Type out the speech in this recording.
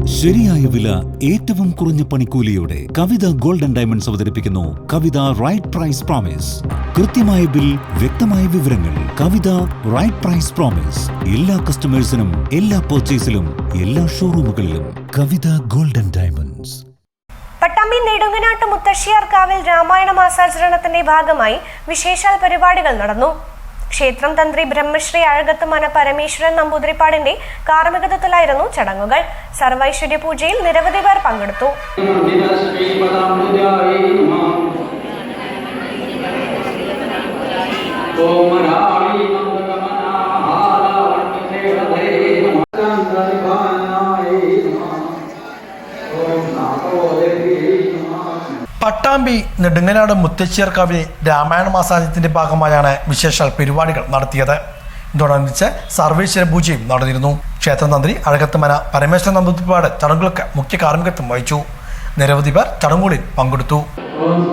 ശരിയായ വില, ഏറ്റവും കുറഞ്ഞ പണിക്കൂലിയോടെ കവിത ഗോൾഡൻ ഡയമണ്ട്സ് അവതരിപ്പിക്കുന്നു കവിത റൈറ്റ് പ്രൈസ് പ്രോമിസ്. കൃത്യമായ ബിൽ, വ്യക്തമായ വിവരങ്ങൾ. കവിത റൈറ്റ് പ്രൈസ് പ്രോമിസ്. എല്ലാ കസ്റ്റമേഴ്സിനും, എല്ലാ പർച്ചേസിലും, എല്ലാ ഷോറൂമുകളിലും. കവിത ഗോൾഡൻ ഡയമണ്ട്സ്. പട്ടാമ്പി നെടുങ്ങനാട്ട് മുത്തശ്ശിയാർക്കാവിൽ രാമായണ മാസാചരണത്തിന്റെ ഭാഗമായി വിശേഷാൽ പരിപാടികൾ നടന്നു. ക്ഷേത്രം തന്ത്രി ബ്രഹ്മശ്രീ അഴകത്ത് മന പരമേശ്വരൻ നമ്പൂതിരിപ്പാടിന്റെ കാർമ്മികത്വത്തിലായിരുന്നു ചടങ്ങുകൾ. സർവൈശ്വര്യ പൂജയിൽ നിരവധി പേർ പങ്കെടുത്തു. പട്ടാമ്പി നെടുങ്ങനാട് മുത്തശ്ശിയാർക്കാവിലെ രാമായണ മാസാചരണത്തിന്റെ ഭാഗമായാണ് വിശേഷാൽ പരിപാടികൾ നടത്തിയത്. ഇതോടനുബന്ധിച്ച് സർവേശ്വര പൂജയും നടന്നിരുന്നു. ക്ഷേത്രം തന്ത്രി അഴകത്തുമന പരമേശ്വരൻ നമ്പൂതിരിപ്പാട് ചടങ്ങുകൾക്ക് മുഖ്യ കാർമ്മികത്വം വഹിച്ചു. നിരവധി പേർ ചടങ്ങുകളിൽ പങ്കെടുത്തു. Om